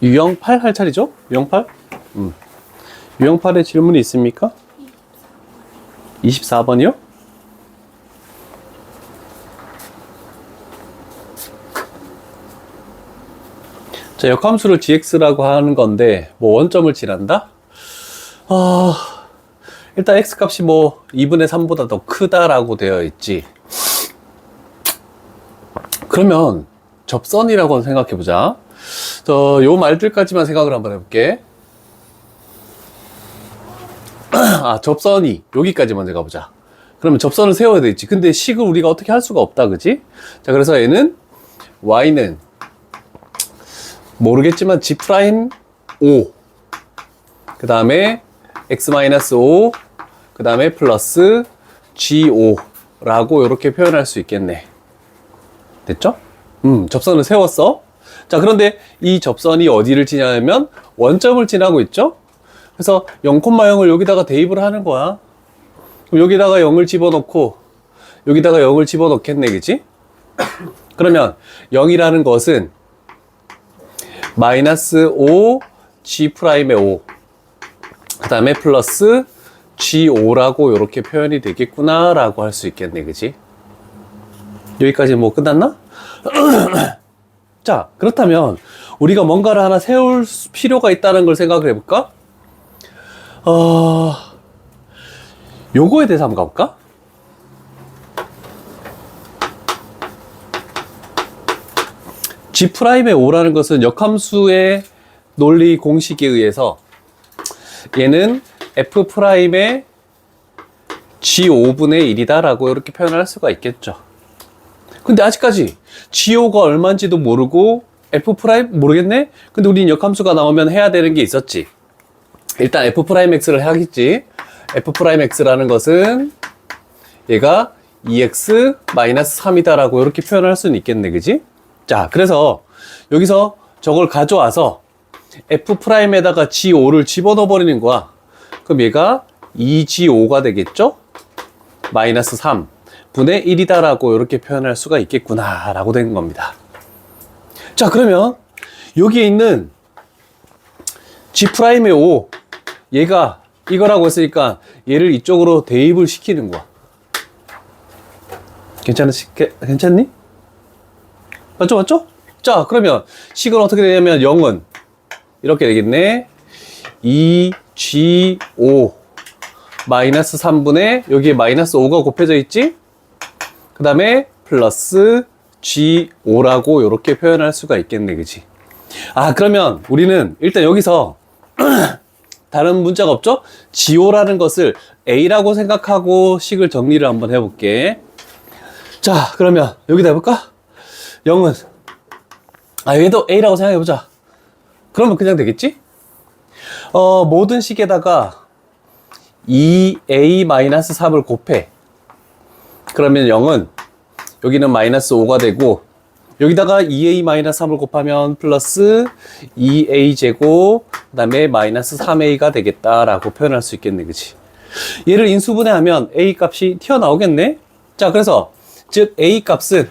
유형 8 할 차례죠? 유형 8? 유형 8에 질문이 있습니까? 24번이요? 자, 역함수를 gx라고 하는 건데, 뭐 원점을 칠한다? 일단 x 값이 뭐 2분의 3보다 더 크다라고 되어 있지. 그러면 접선이라고 생각해보자. 요 말들까지만 생각을 한번 해볼게. 접선이 여기까지 먼저 가보자. 그러면 접선을 세워야 되겠지. 근데 식을 우리가 어떻게 할 수가 없다, 그지? 자, 그래서 얘는 y는 모르겠지만 g'5 그 다음에 x-5 그 다음에 플러스 g5 라고 이렇게 표현할 수 있겠네. 됐죠? 접선을 세웠어. 자, 그런데 이 접선이 어디를 지나면 원점을 지나고 있죠? 그래서 0,0을 여기다가 대입을 하는 거야. 그럼 여기다가 0을 집어넣고 여기다가 0을 집어넣겠네, 그치? 그러면 0이라는 것은 마이너스 5 G'의 5 그 다음에 플러스 G5라고 이렇게 표현이 되겠구나 라고 할 수 있겠네, 그치? 여기까지 뭐 끝났나? 자, 그렇다면 우리가 뭔가를 하나 세울 필요가 있다는 걸 생각을 해볼까? 요거에 대해서 한번 가볼까? G'의 5라는 것은 역함수의 논리 공식에 의해서 얘는 F'의 G5분의 1이다 라고 이렇게 표현할 수가 있겠죠. 근데 아직까지 G5가 얼마인지도 모르고 F' 모르겠네? 근데 우린 역함수가 나오면 해야 되는 게 있었지. 일단 F'X를 하겠지. F'X라는 것은 얘가 2x-3이다 라고 이렇게 표현할 수는 있겠네, 그지? 자, 그래서 여기서 저걸 가져와서 F'에다가 G5를 집어넣어 버리는 거야. 그럼 얘가 2G5가 되겠죠? 마이너스 3 분의 1이다 라고 이렇게 표현할 수가 있겠구나 라고 된 겁니다. 자, 그러면 여기에 있는 G'의 5 얘가 이거라고 했으니까 얘를 이쪽으로 대입을 시키는 거야. 괜찮니? 맞죠? 자, 그러면 식은 어떻게 되냐면 0은 이렇게 되겠네. 2G5 마이너스 3분의 여기에 마이너스 5가 곱해져 있지? 그 다음에 플러스 G5라고 이렇게 표현할 수가 있겠네, 그치? 그러면 우리는 일단 여기서 다른 문자가 없죠? G5라는 것을 A라고 생각하고 식을 정리를 한번 해볼게. 자, 그러면 여기다 해볼까? 0은 얘도 A라고 생각해보자. 그러면 그냥 되겠지? 모든 식에다가 2A-3을 곱해. 그러면 0은 여기는 마이너스 5가 되고 여기다가 2A-3을 곱하면 플러스 2A제곱 그 다음에 마이너스 3A가 되겠다라고 표현할 수 있겠네, 그치? 얘를 인수분해하면 A 값이 튀어나오겠네? 자, 그래서 즉 A 값은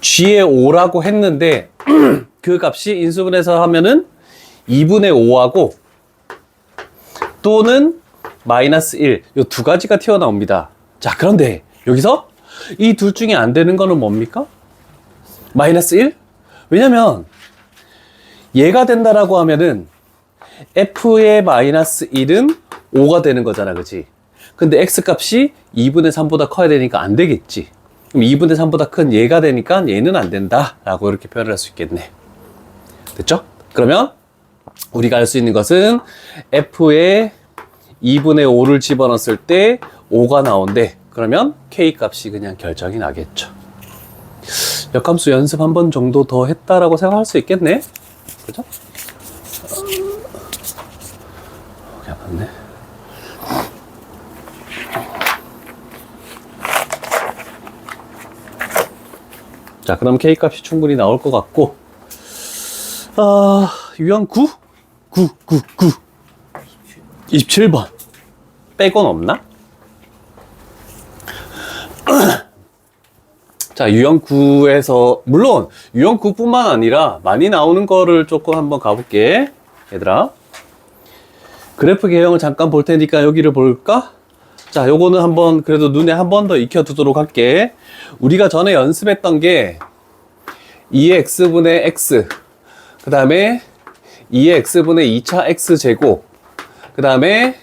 G의 5라고 했는데 그 값이 인수분해서 하면은 2분의 5하고 또는 마이너스 1 이 두 가지가 튀어나옵니다. 자, 그런데 여기서 이 둘 중에 안 되는 거는 뭡니까? 마이너스 1? 왜냐면 얘가 된다라고 하면은 F의 마이너스 1은 5가 되는 거잖아, 그치? 근데 X 값이 2분의 3보다 커야 되니까 안 되겠지. 그럼 2분의 3보다 큰 얘가 되니까 얘는 안 된다 라고 이렇게 표현할 수 있겠네. 됐죠? 그러면 우리가 알 수 있는 것은 F의 2분의 5를 집어넣었을 때 5가 나온대. 그러면 K 값이 그냥 결정이 나겠죠. 역함수 연습 한 번 정도 더 했다라고 생각할 수 있겠네. 그죠? 맞네. 자, 그럼 K 값이 충분히 나올 것 같고, 유형 9? 27번. 빼곤 없나? 자, 유형 9에서, 물론 유형 9뿐만 아니라 많이 나오는 거를 조금 한번 가볼게. 얘들아. 그래프 개형을 잠깐 볼 테니까 여기를 볼까? 자, 요거는 한번 그래도 눈에 한 번 더 익혀두도록 할게. 우리가 전에 연습했던 게 2의 x분의 x, 그 다음에 2의 x분의 2차 x제곱, 그 다음에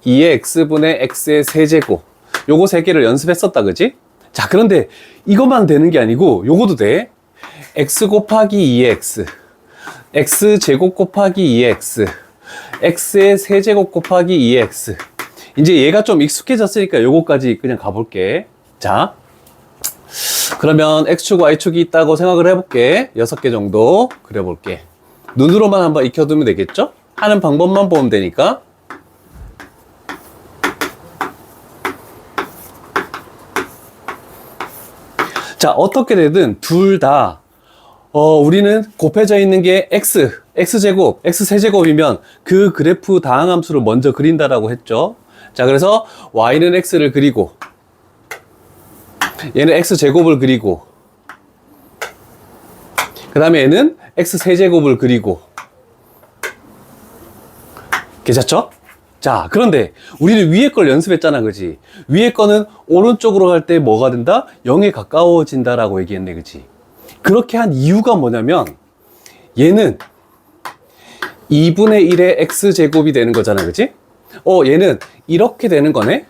2의 x분의 x의 세제곱, 요거 세 개를 연습했었다, 그지? 자, 그런데 이것만 되는 게 아니고 요것도 돼. x 곱하기 2의 x, x제곱 곱하기 2의 x, x의 세제곱 곱하기 2의 x. 이제 얘가 좀 익숙해졌으니까 요거까지 그냥 가볼게. 자, 그러면 x축, y축이 있다고 생각을 해볼게. 6개 정도 그려볼게. 눈으로만 한번 익혀두면 되겠죠? 하는 방법만 보면 되니까. 자, 어떻게 되든 둘 다 우리는 곱해져 있는 게 x제곱, x세제곱이면 그 그래프 다항함수를 먼저 그린다라고 했죠. 자, 그래서 y는 x를 그리고 얘는 x제곱을 그리고 그 다음에 얘는 x세제곱을 그리고. 괜찮죠? 자, 그런데 우리는 위에 걸 연습했잖아, 그지? 위에 거는 오른쪽으로 갈 때 뭐가 된다? 0에 가까워진다라고 얘기했네, 그지? 그렇게 한 이유가 뭐냐면 얘는 2분의 1의 x제곱이 되는 거잖아, 그지? 얘는 이렇게 되는 거네.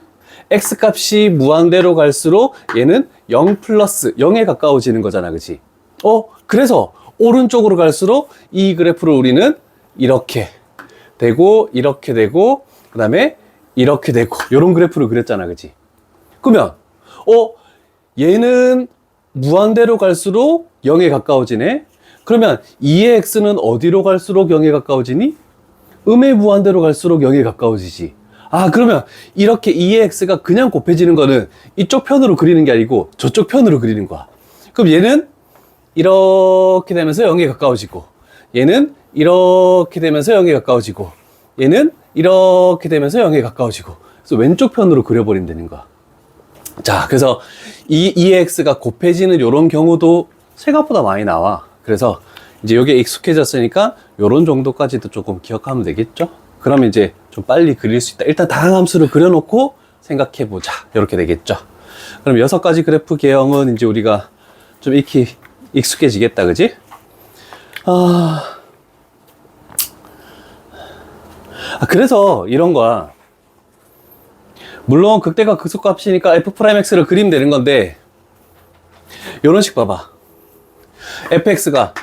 x값이 무한대로 갈수록 얘는 0 플러스 0에 가까워지는 거잖아, 그지? 그래서 오른쪽으로 갈수록 이 그래프를 우리는 이렇게 되고 이렇게 되고 그 다음에 이렇게 되고 이런 그래프를 그렸잖아, 그지? 그러면 얘는 무한대로 갈수록 0에 가까워지네. 그러면 2의 x는 어디로 갈수록 0에 가까워지니? 음의 무한대로 갈수록 0에 가까워지지. 아, 그러면 이렇게 2의 x가 그냥 곱해지는 거는 이쪽 편으로 그리는 게 아니고 저쪽 편으로 그리는 거야. 그럼 얘는 이렇게 되면서 0에 가까워지고, 얘는 이렇게 되면서 0에 가까워지고, 얘는 이렇게 되면서 0에 가까워지고. 그래서 왼쪽 편으로 그려버린다는 거야. 자, 그래서 이 2의 x가 곱해지는 이런 경우도 생각보다 많이 나와. 그래서 이제 여기에 익숙해졌으니까 요런 정도까지도 조금 기억하면 되겠죠? 그러면 이제 좀 빨리 그릴 수 있다. 일단 다항함수를 그려놓고 생각해보자. 이렇게 되겠죠? 그럼 6가지 그래프 개형은 이제 우리가 좀 익숙해지겠다, 그지? 그래서 이런 거야. 물론 극대가 극소값이니까 f'x를 그리면 되는 건데, 요런 식 봐봐. fx가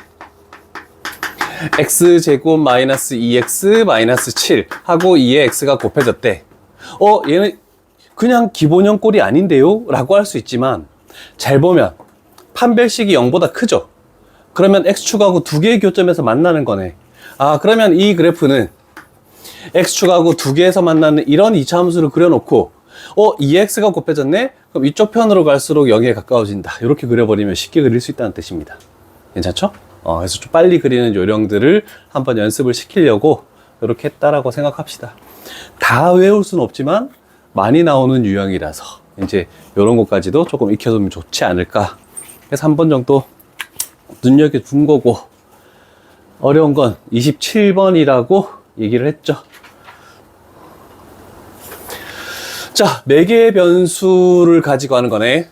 x제곱 마이너스 2x 마이너스 7 하고 2의 x가 곱해졌대. 얘는 그냥 기본형 꼴이 아닌데요? 라고 할 수 있지만, 잘 보면 판별식이 0보다 크죠? 그러면 x축하고 두 개의 교점에서 만나는 거네. 아, 그러면 이 그래프는 x축하고 두 개에서 만나는 이런 2차 함수를 그려놓고 2x가 곱해졌네? 그럼 이쪽 편으로 갈수록 0에 가까워진다. 이렇게 그려버리면 쉽게 그릴 수 있다는 뜻입니다. 괜찮죠? 그래서 좀 빨리 그리는 요령들을 한번 연습을 시키려고 이렇게 했다라고 생각합시다. 다 외울 수는 없지만 많이 나오는 유형이라서 이제 이런 것까지도 조금 익혀두면 좋지 않을까. 그래서 한 번 정도 눈여겨둔 거고, 어려운 건 27번이라고 얘기를 했죠. 자, 4개의 변수를 가지고 하는 거네.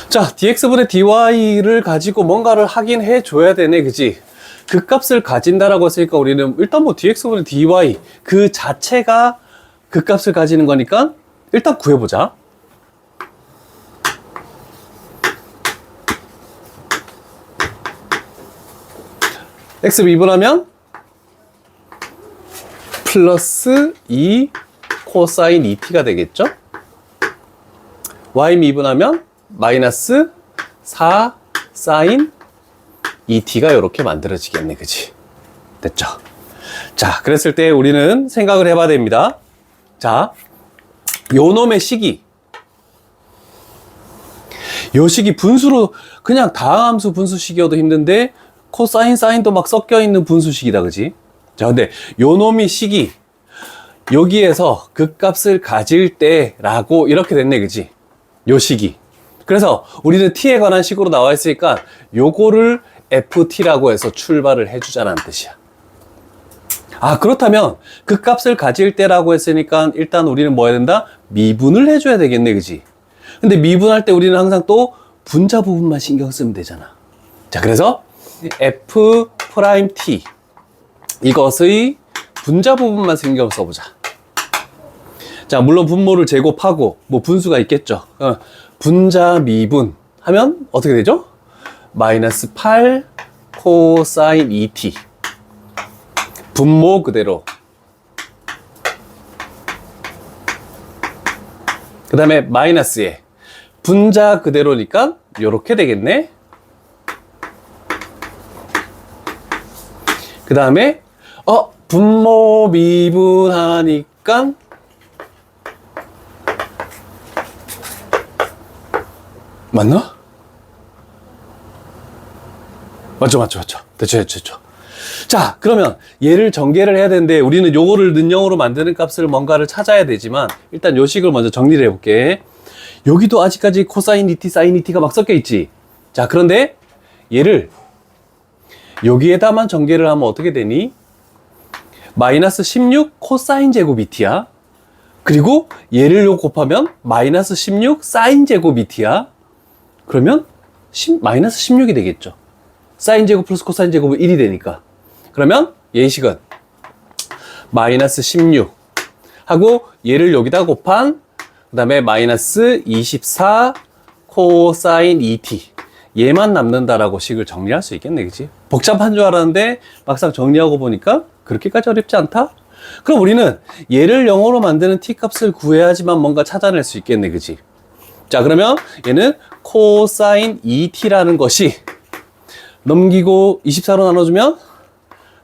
자, dx분의 dy를 가지고 뭔가를 하긴 해줘야 되네, 그지? 그 값을 가진다라고 했으니까 우리는 일단 뭐 dx분의 dy 그 자체가 그 값을 가지는 거니까 일단 구해보자. x 미분하면 플러스 2 코사인 2t가 되겠죠? y 미분하면 마이너스 4 사인 2t가 이렇게 만들어지겠네, 그치? 됐죠? 자, 그랬을 때 우리는 생각을 해봐야 됩니다. 자, 요 놈의 식이, 요 식이 분수로 그냥 다항함수 분수식이어도 힘든데 코사인 사인도 막 섞여 있는 분수식이다, 그지? 자, 근데 요 놈의 식이 여기에서 극값을 가질 때라고 이렇게 됐네, 그지? 요 식이. 그래서 우리는 t에 관한 식으로 나와 있으니까 요거를 ft라고 해서 출발을 해주자는 뜻이야. 아, 그렇다면 극값을 가질 때라고 했으니까 일단 우리는 뭐 해야 된다? 미분을 해줘야 되겠네, 그지? 근데 미분할 때 우리는 항상 또 분자 부분만 신경 쓰면 되잖아. 자, 그래서 f't 이것의 분자 부분만 신경 써보자. 자, 물론 분모를 제곱하고 뭐 분수가 있겠죠. 분자 미분 하면 어떻게 되죠? 마이너스 8 코사인 2t 분모 그대로. 그 다음에 마이너스에 분자 그대로니까 요렇게 되겠네. 그 다음에 분모 미분하니까 맞나? 맞죠. 됐죠. 자, 그러면 얘를 전개를 해야 되는데 우리는 요거를 는영으로 만드는 값을 뭔가를 찾아야 되지만 일단 요 식을 먼저 정리를 해볼게. 여기도 아직까지 코사인 2t, 사인 2t가 막 섞여 있지. 자, 그런데 얘를 여기에다만 전개를 하면 어떻게 되니? 마이너스 16 코사인 제곱 2t야. 그리고 얘를 요 곱하면 마이너스 16 사인 제곱 2t야. 그러면 마이너스 16이 되겠죠. 사인 제곱 플러스 코사인 제곱은 1이 되니까. 그러면 얘의 식은 마이너스 16 하고 얘를 여기다 곱한 그 다음에 마이너스 24 코사인 2t 얘만 남는다라고 식을 정리할 수 있겠네, 그치? 복잡한 줄 알았는데 막상 정리하고 보니까 그렇게까지 어렵지 않다? 그럼 우리는 얘를 0으로 만드는 t 값을 구해야지만 뭔가 찾아낼 수 있겠네, 그치? 자, 그러면 얘는 코사인 2t라는 것이 넘기고 24로 나눠주면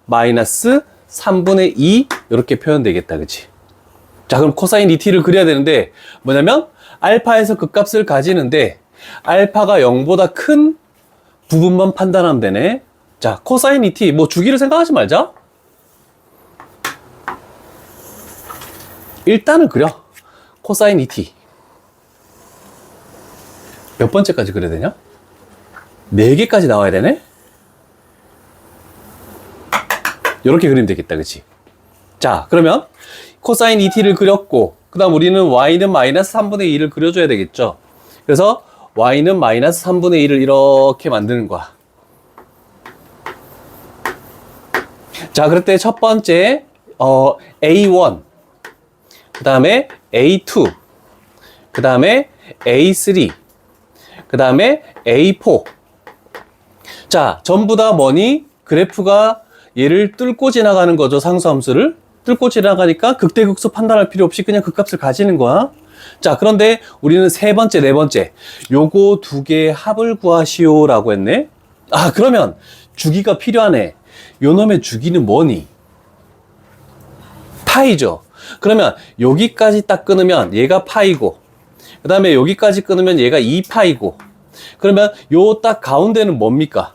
마이너스 3분의 2 이렇게 표현되겠다, 그치? 자, 그럼 코사인 2t를 그려야 되는데 뭐냐면 알파에서 극값을 가지는데 알파가 0보다 큰 부분만 판단하면 되네. 자, 코사인 2t 뭐 주기를 생각하지 말자. 일단은 그려. 코사인 2t 몇 번째까지 그려야 되냐? 4개까지 나와야 되네? 이렇게 그리면 되겠다, 그치? 자, 그러면 코사인 2t를 그렸고 그 다음 우리는 y는 마이너스 3분의 2를 그려줘야 되겠죠. 그래서 y는 마이너스 3분의 2를 이렇게 만드는 거야. 자, 그럴 때 첫 번째 A1 그 다음에 A2 그 다음에 A3 그 다음에 A4. 자, 전부 다 뭐니? 그래프가 얘를 뚫고 지나가는 거죠. 상수함수를 뚫고 지나가니까 극대극소 판단할 필요 없이 그냥 극값을 가지는 거야. 자, 그런데 우리는 세 번째, 네 번째 요거 두 개의 합을 구하시오 라고 했네. 아, 그러면 주기가 필요하네. 요 놈의 주기는 뭐니? 파이죠. 그러면 여기까지 딱 끊으면 얘가 파이고 그 다음에 여기까지 끊으면 얘가 2파이고 그러면 요 딱 가운데는 뭡니까?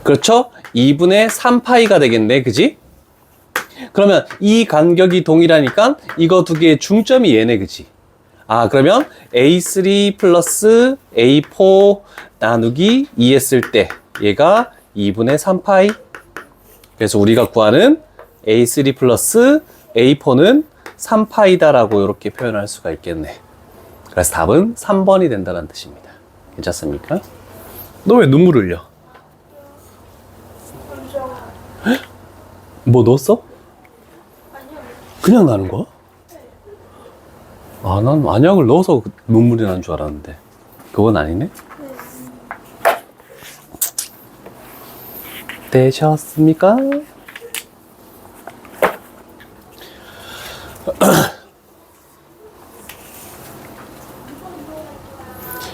그렇죠? 2분의 3파이가 되겠네, 그지? 그러면 이 간격이 동일하니까 이거 두 개의 중점이 얘네, 그지? 아, 그러면 A3 플러스 A4 나누기 2 했을 때 얘가 2분의 3파이. 그래서 우리가 구하는 A3 플러스 A4는 3파이다라고 이렇게 표현할 수가 있겠네. 그래서 답은 3번이 된다는 뜻입니다. 괜찮습니까? 너 왜 눈물 흘려? 헉? 뭐 넣었어? 그냥 나는 거야? 아, 난 안약을 넣어서 눈물이 나는 줄 알았는데 그건 아니네? 되셨습니까?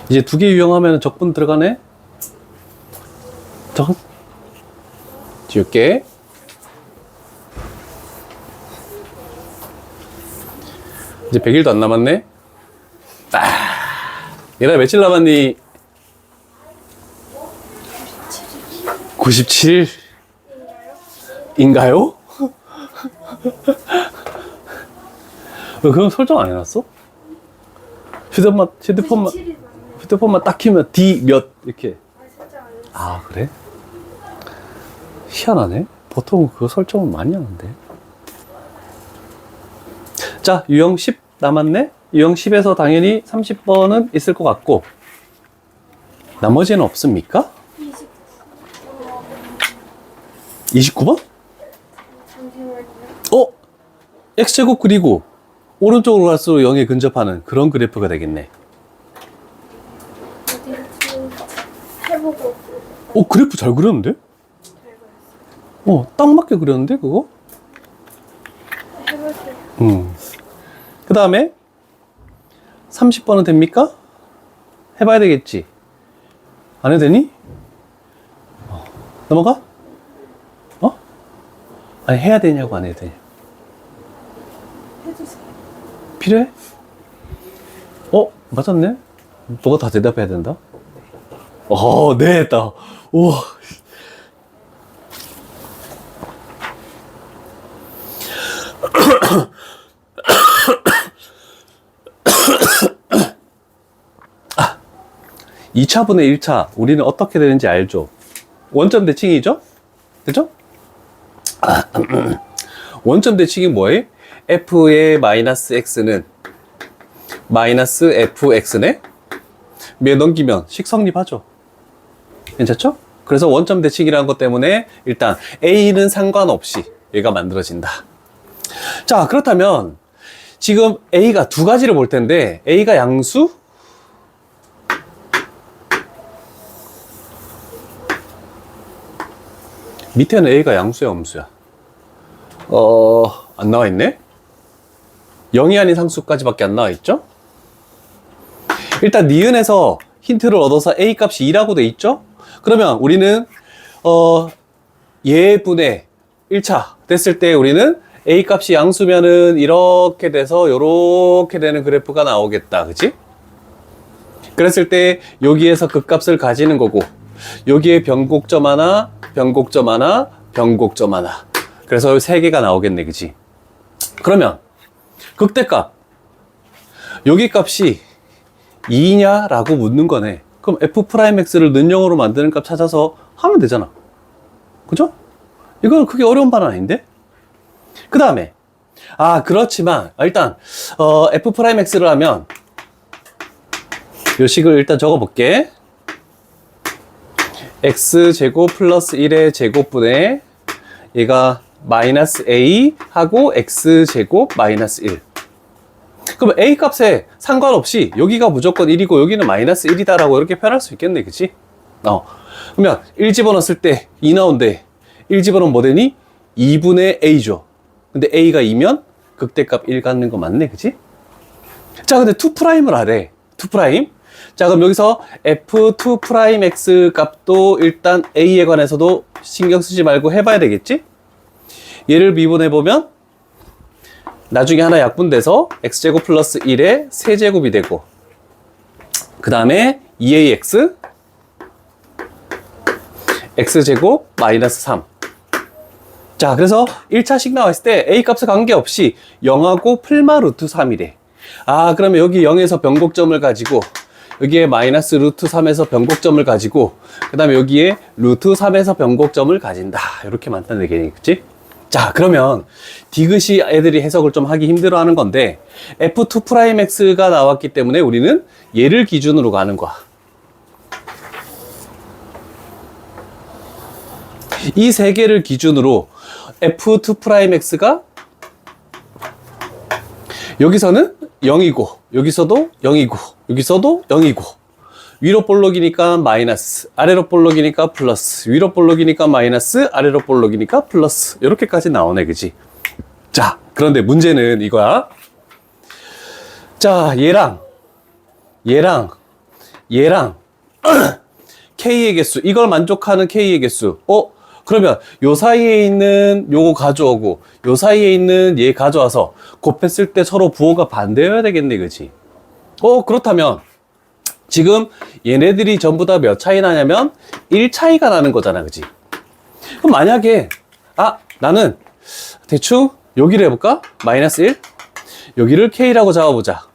이제 두 개 유형하면 적분 들어가네? 지울게. 이제 100일도 안 남았네? 얘들아, 며칠 남았니? 97일? 인가요? 왜 그럼 설정 안 해놨어? 휴대폰만 딱 키면 D 몇 이렇게. 아, 그래? 희한하네. 보통 그거 설정을 많이 하는데. 자, 유형 10 남았네. 유형 10에서 당연히 30번은 있을 것 같고, 나머지는 없습니까? 29번? X제곱 그리고 오른쪽으로 갈수록 0에 근접하는 그런 그래프가 되겠네. 그래프 잘 그렸는데? 딱 맞게 그렸는데, 그거? 그 다음에 30번은 됩니까? 해봐야 되겠지? 안 해도 되니? 넘어가? 아니, 해야 되냐고, 안 해도 되냐? 해주세요. 필요해? 맞았네? 너가 다 대답해야 된다? 네, 했다. 우와. 아, 2차분의 1차, 우리는 어떻게 되는지 알죠? 원점 대칭이죠? 그죠? 원점 대칭이 뭐예요? f의 마이너스 x는 마이너스 fx네? 몇 넘기면 식성립하죠. 괜찮죠? 그래서 원점 대칭이라는 것 때문에 일단 a는 상관없이 얘가 만들어진다. 자, 그렇다면 지금 a가 두 가지를 볼 텐데, a가 양수, 밑에는 a가 양수야, 음수야? 안 나와 있네? 0이 아닌 상수까지밖에 안 나와 있죠? 일단 니은에서 힌트를 얻어서 a 값이 2라고 돼 있죠? 그러면 우리는 예분의 1차 됐을 때 우리는 a 값이 양수면은 이렇게 돼서 이렇게 되는 그래프가 나오겠다. 그치? 그랬을 때 여기에서 극값을 가지는 거고, 여기에 변곡점 하나, 변곡점 하나, 변곡점 하나. 그래서 3개가 나오겠네. 그치? 그러면 극대값, 여기 값이 2냐? 라고 묻는 거네. 그럼 f'x를 는영으로 만드는 값 찾아서 하면 되잖아. 그죠? 이건 크게 어려운 바는 아닌데? 그 다음에 그렇지만 일단 f'x를 하면 요 식을 일단 적어볼게. x제곱 플러스 1의 제곱분의 얘가 마이너스 a 하고 x제곱 마이너스 1. 그럼 a 값에 상관없이 여기가 무조건 1이고 여기는 마이너스 1이다 라고 이렇게 표현할 수 있겠네. 그치? 그러면 1 집어넣었을 때 2 나온대. 1 집어넣으면 뭐 되니? 2분의 a죠. 근데 a가 2면 극대값 1 갖는 거 맞네. 그치? 자, 근데 2'을 하래. 2'. 자, 그럼 여기서 f2'x 값도 일단 a에 관해서도 신경 쓰지 말고 해봐야 되겠지? 얘를 미분해보면 나중에 하나 약분돼서 x제곱 플러스 1의 세제곱이 되고, 그 다음에 2ax x제곱 마이너스 3. 자, 그래서 1차식 나왔을 때 a 값에 관계없이 0하고 풀마 루트 3이래. 그러면 여기 0에서 변곡점을 가지고 여기에 마이너스 루트 3에서 변곡점을 가지고 그 다음에 여기에 루트 3에서 변곡점을 가진다. 이렇게 만들어내겠니? 그치? 자, 그러면 디귿이 애들이 해석을 좀 하기 힘들어 하는 건데, f2'x가 나왔기 때문에 우리는 얘를 기준으로 가는 거야. 이 세 개를 기준으로 f2'x가 여기서는 0이고, 여기서도 0이고, 여기서도 0이고, 위로 볼록이니까 마이너스, 아래로 볼록이니까 플러스, 위로 볼록이니까 마이너스, 아래로 볼록이니까 플러스. 이렇게까지 나오네. 그지? 자, 그런데 문제는 이거야. 자, 얘랑 K의 개수, 이걸 만족하는 K의 개수. 그러면 요 사이에 있는 요거 가져오고 요 사이에 있는 얘 가져와서 곱했을 때 서로 부호가 반대여야 되겠네. 그치? 그렇다면 지금 얘네들이 전부 다 몇 차이 나냐면 1 차이가 나는 거잖아. 그치? 그럼 만약에 나는 대충 여기를 해볼까? 마이너스 1. 여기를 K라고 잡아보자.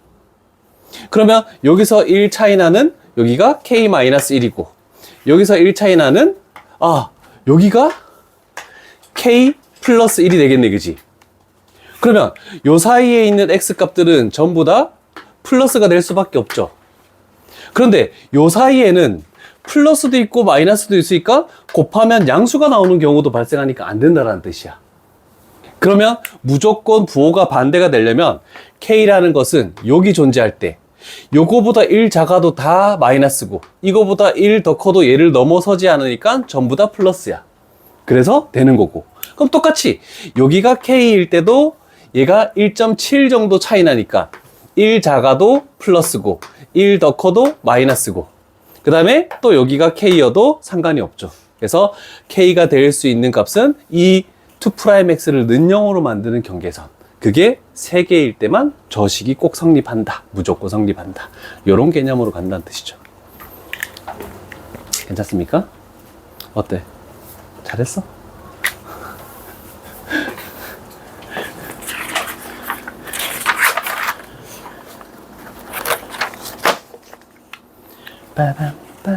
그러면 여기서 1 차이 나는 여기가 K-1이고 여기서 1 차이 나는 여기가 K 플러스 1이 되겠네, 그지? 그러면 요 사이에 있는 X 값들은 전부 다 플러스가 될 수밖에 없죠. 그런데 요 사이에는 플러스도 있고 마이너스도 있으니까 곱하면 양수가 나오는 경우도 발생하니까 안 된다는 뜻이야. 그러면 무조건 부호가 반대가 되려면 K라는 것은 여기 존재할 때 요거보다 1 작아도 다 마이너스고 이거보다 1 더 커도 얘를 넘어서지 않으니까 전부 다 플러스야. 그래서 되는 거고. 그럼 똑같이 여기가 K일 때도 얘가 1.7 정도 차이 나니까 1 작아도 플러스고 1 더 커도 마이너스고 그 다음에 또 여기가 K여도 상관이 없죠. 그래서 K가 될 수 있는 값은 이 2'X를 는영으로 만드는 경계선, 그게 3개일 때만 저 식이 꼭 성립한다, 무조건 성립한다, 이런 개념으로 간다는 뜻이죠. 괜찮습니까? 어때? 잘했어? 빠밤빠.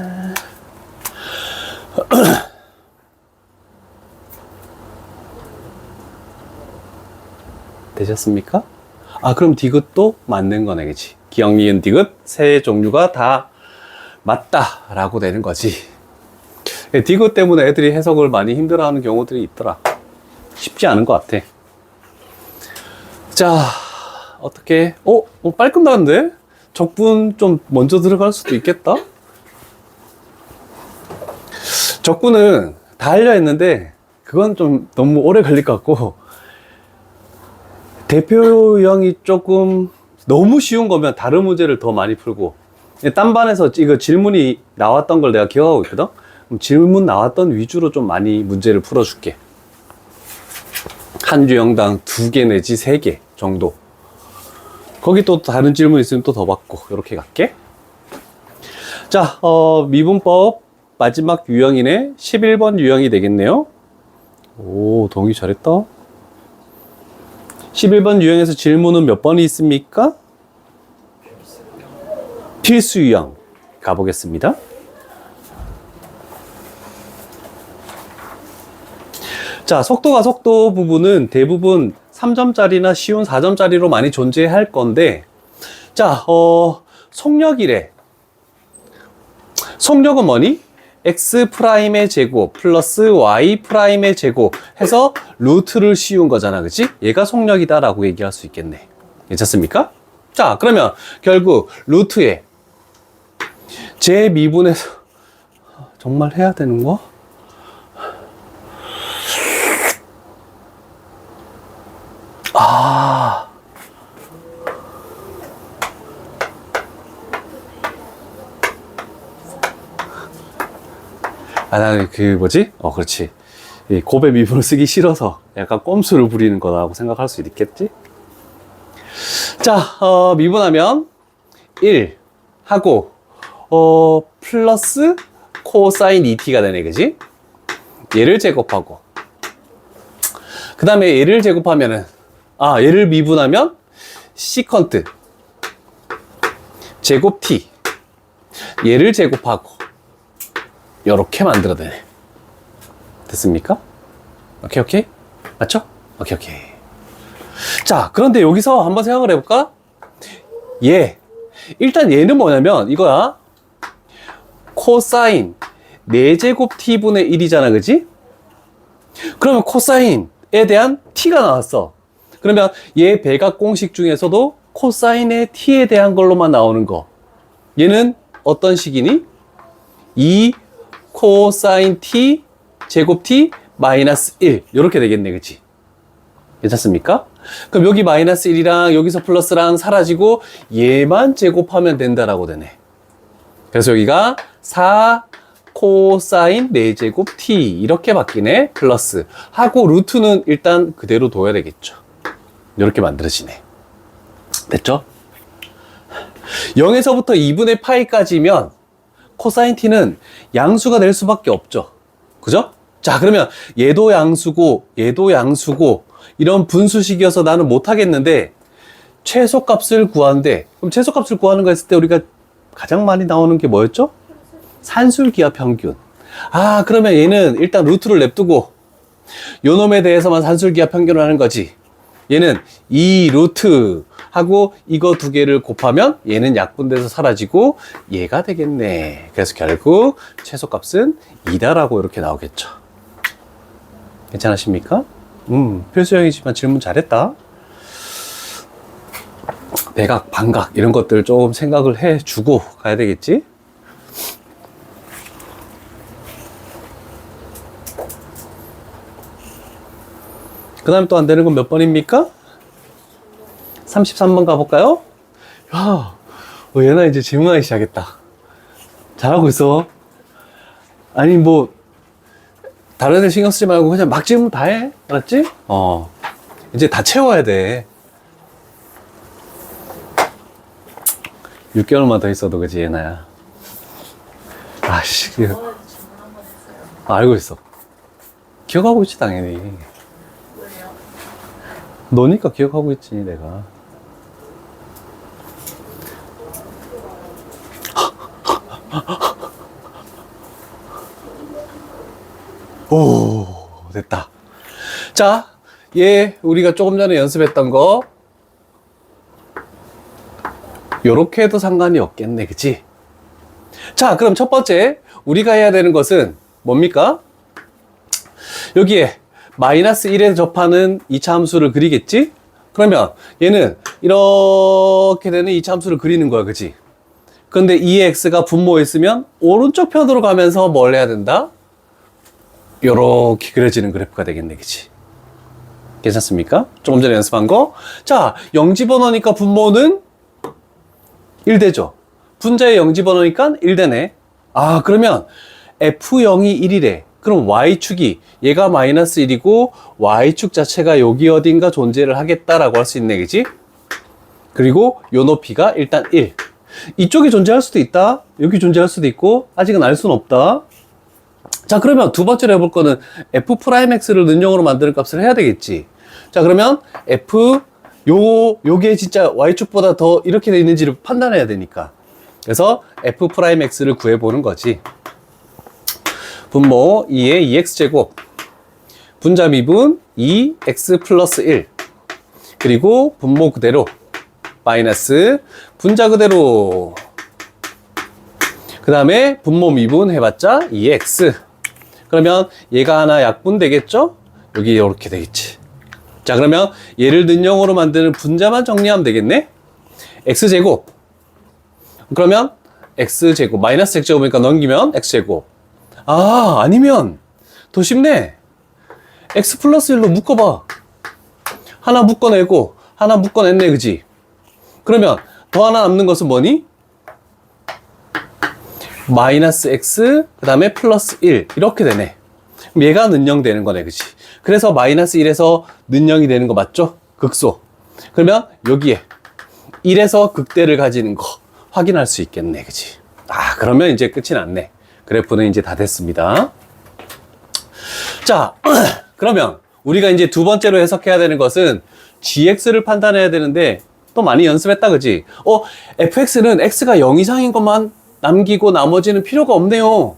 되셨습니까? 그럼 디귿도 맞는 거네, 그치? 기역, 니은, 디귿 세 종류가 다 맞다라고 되는 거지. 디귿 때문에 애들이 해석을 많이 힘들어하는 경우들이 있더라. 쉽지 않은 것 같아. 자, 어떻게? 빨리 끝나는데? 적분 좀 먼저 들어갈 수도 있겠다? 적분은 다 하려 했는데 그건 좀 너무 오래 걸릴 것 같고, 대표 유형이 조금 너무 쉬운 거면 다른 문제를 더 많이 풀고, 딴 반에서 이거 질문이 나왔던 걸 내가 기억하고 있거든? 그럼 질문 나왔던 위주로 좀 많이 문제를 풀어줄게. 한 유형당 2개 내지 3개 정도. 거기 또 다른 질문 있으면 또 더 받고, 이렇게 갈게. 자, 미분법 마지막 유형이네. 11번 유형이 되겠네요. 오, 동희 잘했다. 11번 유형에서 질문은 몇 번이 있습니까? 필수 유형 가보겠습니다. 자, 속도가 속도 부분은 대부분 3점짜리나 쉬운 4점짜리로 많이 존재할 건데, 자, 속력이래. 속력은 뭐니? X'의 제곱 플러스 Y'의 제곱 해서 루트를 씌운 거잖아, 그치? 얘가 속력이다 라고 얘기할 수 있겠네. 괜찮습니까? 자, 그러면 결국 루트에 제 미분에서 정말 해야 되는 거? 나는 그렇지. 이 곱의 미분을 쓰기 싫어서 약간 꼼수를 부리는 거라고 생각할 수 있겠지? 자, 미분하면 1 하고, 플러스 코사인 2t가 되네, 그지? 얘를 제곱하고, 그 다음에 얘를 제곱하면은, 얘를 미분하면 시컨트 제곱 t, 얘를 제곱하고, 요렇게 만들어야 되네. 됐습니까? 오케이? 맞죠? 오케이. 자, 그런데 여기서 한번 생각을 해볼까? 일단 얘는 뭐냐면 이거야. 코사인 4제곱 t분의 1이잖아, 그지? 그러면 코사인에 대한 t가 나왔어. 그러면 얘 배각 공식 중에서도 코사인의 t에 대한 걸로만 나오는 거, 얘는 어떤 식이니? 2 코사인 t 제곱 t 마이너스 1 이렇게 되겠네, 그치? 괜찮습니까? 그럼 여기 마이너스 1이랑 여기서 플러스랑 사라지고 얘만 제곱하면 된다라고 되네. 그래서 여기가 4 코사인 4제곱 t 이렇게 바뀌네. 플러스 하고 루트는 일단 그대로 둬야 되겠죠. 이렇게 만들어지네. 됐죠? 0에서부터 2분의 파이까지면 코사인 t는 양수가 될 수밖에 없죠. 그죠? 자, 그러면 얘도 양수고 얘도 양수고 이런 분수식이어서 나는 못하겠는데 최소값을 구하는데, 그럼 최소값을 구하는 거 했을 때 우리가 가장 많이 나오는 게 뭐였죠? 산술기하 평균. 아, 그러면 얘는 일단 루트를 냅두고 요 놈에 대해서만 산술기하 평균을 하는 거지. 얘는 이 루트 하고 이거 두 개를 곱하면 얘는 약분돼서 사라지고 얘가 되겠네. 그래서 결국 최소값은 2다라고 이렇게 나오겠죠. 괜찮으십니까? 필수형이지만 질문 잘했다. 대각, 반각 이런 것들 좀 생각을 해주고 가야 되겠지? 그 다음에 또 안 되는 건 몇 번입니까? 33번 가볼까요? 야, 얘나 이제 질문하기 시작했다. 잘하고 있어. 아니, 뭐, 다른 애 신경 쓰지 말고 그냥 막 질문 다 해. 알았지? 이제 다 채워야 돼. 6개월만 더 있어도 그지, 얘나야. 아씨, 알고 있어. 기억하고 있지, 당연히. 너니까 기억하고 있지, 내가. 오, 됐다. 자, 얘 우리가 조금 전에 연습했던 거 요렇게 해도 상관이 없겠네, 그치? 자, 그럼 첫 번째 우리가 해야 되는 것은 뭡니까? 여기에 마이너스 1에 접하는 2차 함수를 그리겠지? 그러면 얘는 이렇게 되는 2차 함수를 그리는 거야, 그치? 근데 2의 x가 분모했으면 오른쪽 편으로 가면서 뭘 해야 된다? 요렇게 그려지는 그래프가 되겠네, 그치? 괜찮습니까? 조금 전에 연습한 거. 자, 0 집어넣으니까 분모는 1 되죠? 분자에 0 집어넣으니까 1 되네. 아, 그러면 F0이 1이래. 그럼 Y축이 얘가 마이너스 1이고 Y축 자체가 여기 어딘가 존재를 하겠다라고 할 수 있네, 그치? 그리고 요 높이가 일단 1. 이쪽이 존재할 수도 있다. 여기 존재할 수도 있고 아직은 알 수는 없다. 자, 그러면 두 번째로 해볼 거는 F'X를 는영으로 만드는 값을 해야 되겠지. 자, 그러면 요게 진짜 Y축보다 더 이렇게 돼 있는지를 판단해야 되니까. 그래서 F'X를 구해보는 거지. 분모 2의 2x제곱, 분자 미분 2x 플러스 1, 그리고 분모 그대로, 마이너스 분자 그대로, 그 다음에 분모 미분 해봤자 2x. 그러면 얘가 하나 약분 되겠죠? 여기 이렇게 되겠지. 자, 그러면 얘를 는영으로 만드는 분자만 정리하면 되겠네? x제곱. 그러면 x제곱, 마이너스 x제곱이니까 넘기면 x제곱. 아, 아니면 더 쉽네. x 플러스 1로 묶어봐. 하나 묶어내고 하나 묶어냈네, 그지? 그러면 더 하나 남는 것은 뭐니? 마이너스 x 그 다음에 플러스 1 이렇게 되네. 그럼 얘가 는영되는 거네, 그치? 그래서 마이너스 1에서 는영이 되는 거 맞죠? 극소. 그러면 여기에 1에서 극대를 가지는 거 확인할 수 있겠네, 그치? 아, 그러면 이제 끝이 났네. 그래프는 이제 다 됐습니다. 자, 그러면 우리가 이제 두 번째로 해석해야 되는 것은 gx를 판단해야 되는데 또 많이 연습했다, 그지? fx는 x가 0 이상인 것만 남기고 나머지는 필요가 없네요.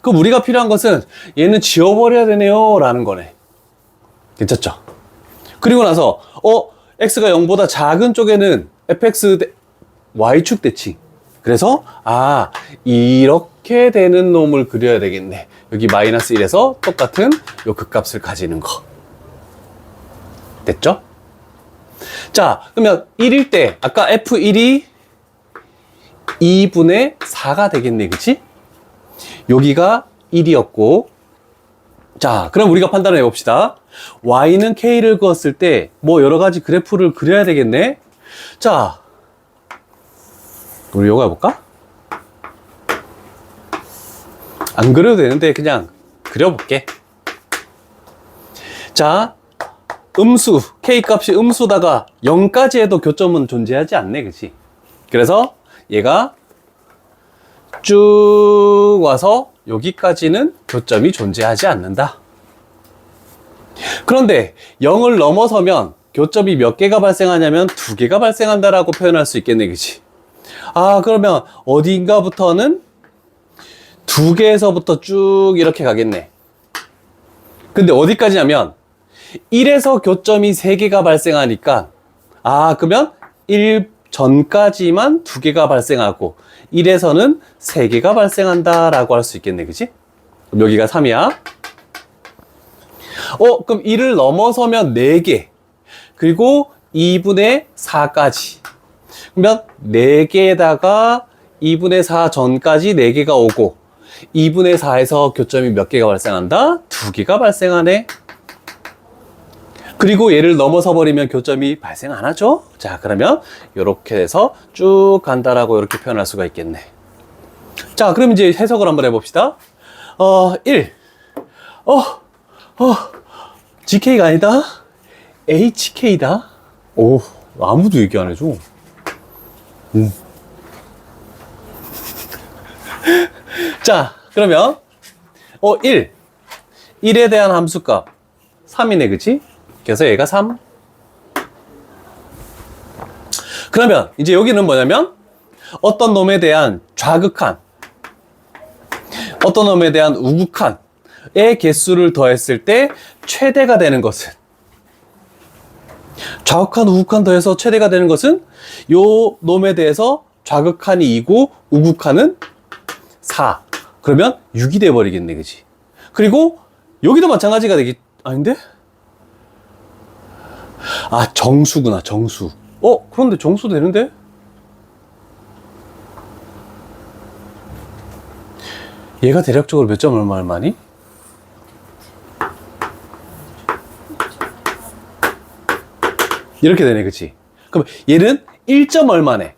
그럼 우리가 필요한 것은 얘는 지워버려야 되네요 라는 거네. 괜찮죠? 그리고 나서 x가 0보다 작은 쪽에는 fx y축 대칭. 그래서 이렇게 되는 놈을 그려야 되겠네. 여기 마이너스 1에서 똑같은 요 극값을 가지는 거. 됐죠? 자, 그러면 1일 때 아까 F1이 2분의 4가 되겠네, 그치? 여기가 1이었고, 자, 그럼 우리가 판단해 봅시다. Y는 K를 그었을 때 뭐 여러 가지 그래프를 그려야 되겠네? 자, 우리 요거 해볼까? 안 그려도 되는데 그냥 그려볼게. 자, 음수, K 값이 음수다가 0까지 해도 교점은 존재하지 않네, 그치? 그래서 얘가 쭉 와서 여기까지는 교점이 존재하지 않는다. 그런데 0을 넘어서면 교점이 몇 개가 발생하냐면 2개가 발생한다라고 표현할 수 있겠네, 그치? 아, 그러면 어딘가부터는 2개에서부터 쭉 이렇게 가겠네. 근데 어디까지냐면 1에서 교점이 3개가 발생하니까, 아, 그러면 1 전까지만 2개가 발생하고 1에서는 3개가 발생한다라고 할 수 있겠네, 그치? 그럼 여기가 3이야. 그럼 1을 넘어서면 4개, 그리고 2분의 4까지. 그러면 4개에다가 2분의 4 전까지 4개가 오고 2분의 4에서 교점이 몇 개가 발생한다? 2개가 발생하네. 그리고 얘를 넘어서 버리면 교점이 발생 안 하죠? 자, 그러면 이렇게 해서 쭉 간다라고 이렇게 표현할 수가 있겠네. 자, 그럼 이제 해석을 한번 해봅시다. 1. GK가 아니다. HK다. 오, 아무도 얘기 안 해줘. 자, 그러면 1에 대한 함수값 3이네, 그치? 그래서 얘가 3. 그러면 이제 여기는 뭐냐면 어떤 놈에 대한 좌극한, 어떤 놈에 대한 우극한의 개수를 더했을 때 최대가 되는 것은, 좌극한, 우극한 더해서 최대가 되는 것은 요 놈에 대해서 좌극한이 2고 우극한은 4. 그러면 6이 돼버리겠네, 그치? 그리고 여기도 마찬가지가 되기, 아닌데? 아, 정수구나, 정수. 그런데 정수 되는데? 얘가 대략적으로 몇 점 얼마니? 이렇게 되네, 그치? 그럼 얘는 1점 얼마네?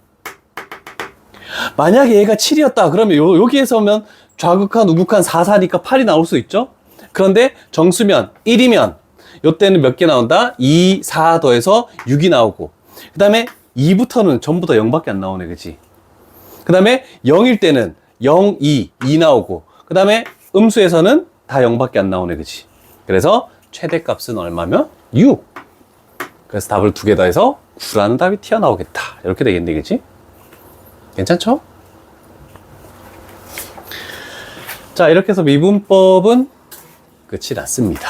만약에 얘가 7이었다 그러면 여기에서 오면 좌극한, 우극한 4, 4니까 8이 나올 수 있죠? 그런데 정수면 1이면 요때는 몇 개 나온다? 2, 4 더해서 6이 나오고, 그 다음에 2부터는 전부 다 0밖에 안 나오네, 그치? 그 다음에 0일 때는 0, 2, 2 나오고, 그 다음에 음수에서는 다 0밖에 안 나오네, 그치? 그래서 최대값은 얼마면? 6. 그래서 답을 2개 더해서 9라는 답이 튀어나오겠다. 이렇게 되겠네, 그치? 괜찮죠? 자, 이렇게 해서 미분법은 끝이 났습니다.